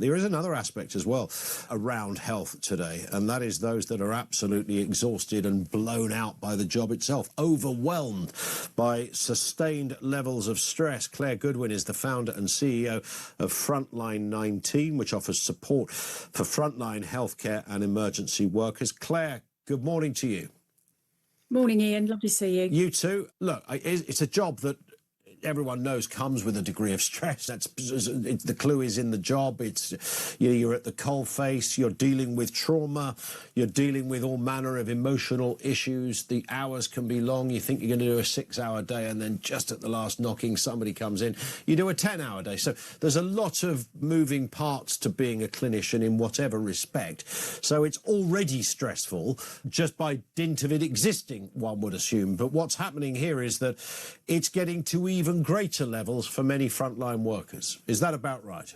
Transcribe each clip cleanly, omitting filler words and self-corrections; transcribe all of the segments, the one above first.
There is another aspect as well around health today, and that is those that are absolutely exhausted and blown out by the job itself, overwhelmed by sustained levels of stress. Claire Goodwin is the founder and CEO of Frontline 19, which offers support for frontline healthcare and emergency workers. Claire, good morning to you. Morning, Ian. Lovely to see you. You too. Look, it's a job that everyone knows comes with a degree of stress. The clue is in the job. You're at the coalface. You're dealing with trauma. You're dealing with all manner of emotional issues. The hours can be long. You think you're going to do a 6-hour day, and then just at the last knocking, somebody comes in. You do a 10-hour day. So there's a lot of moving parts to being a clinician in whatever respect. So it's already stressful just by dint of it existing, one would assume. But what's happening here is that it's getting to even greater levels for many frontline workers. Is that about right?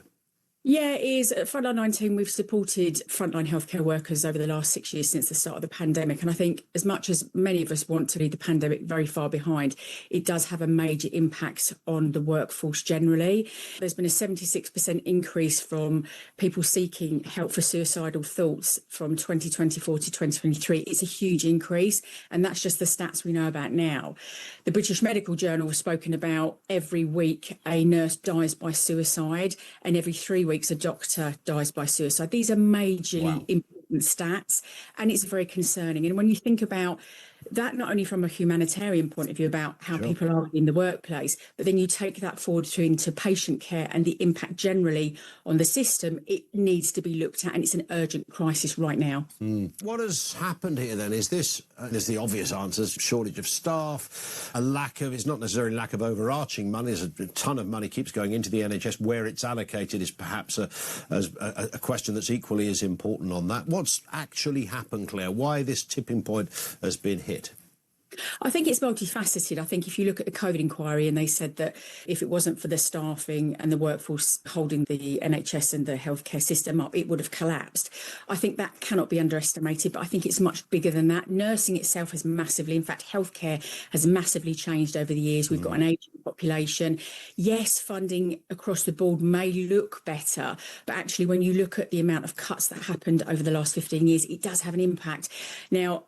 Yeah, it is. At Frontline 19, we've supported frontline healthcare workers over the last 6 years since the start of the pandemic. And I think as much as many of us want to leave the pandemic very far behind, it does have a major impact on the workforce generally. There's been a 76% increase from people seeking help for suicidal thoughts from 2024 to 2023. It's a huge increase. And that's just the stats we know about now. The British Medical Journal has spoken about every week a nurse dies by suicide, and every 3 weeks a doctor dies by suicide. These are majorly important stats, and it's very concerning. And when you think about that, not only from a humanitarian point of view about how people are in the workplace, but then you take that forward into patient care and the impact generally on the system, it needs to be looked at, and it's an urgent crisis right now. What has happened here then? Is this, there's the obvious answers, shortage of staff, a lack of, it's not necessarily lack of overarching money, there's a ton of money keeps going into the NHS. Where it's allocated is perhaps a question that's equally as important on that. What's actually happened, Claire? Why this tipping point has been hit? I think it's multifaceted. I think if you look at the COVID inquiry, and they said that if it wasn't for the staffing and the workforce holding the NHS and the healthcare system up, it would have collapsed. I think that cannot be underestimated, but I think it's much bigger than that. Nursing itself has massively, in fact, healthcare has massively changed over the years. We've got an aging population. Yes, funding across the board may look better, but actually when you look at the amount of cuts that happened over the last 15 years, it does have an impact. Now,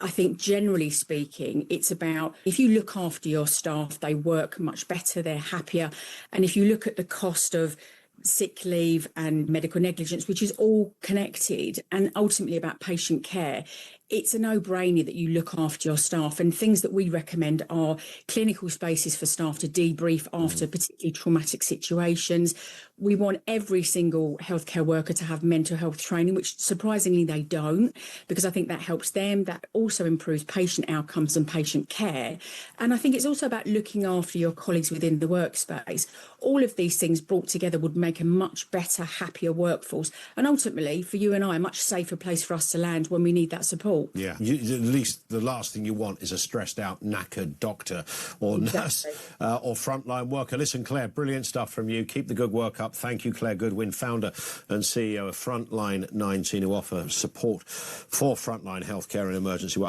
I think generally speaking, it's about if you look after your staff, they work much better, they're happier. And if you look at the cost of sick leave and medical negligence, which is all connected and ultimately about patient care, it's a no-brainer that you look after your staff. And things that we recommend are clinical spaces for staff to debrief after particularly traumatic situations. We want every single healthcare worker to have mental health training, which surprisingly they don't, because I think that helps them. That also improves patient outcomes and patient care. And I think it's also about looking after your colleagues within the workspace. All of these things brought together would make a much better, happier workforce. And ultimately, for you and I, a much safer place for us to land when we need that support. Yeah, at least the last thing you want is a stressed out, knackered doctor or nurse or frontline worker. Listen, Claire, brilliant stuff from you. Keep the good work up. Thank you, Claire Goodwin, founder and CEO of Frontline 19, who offer support for frontline healthcare and emergency work.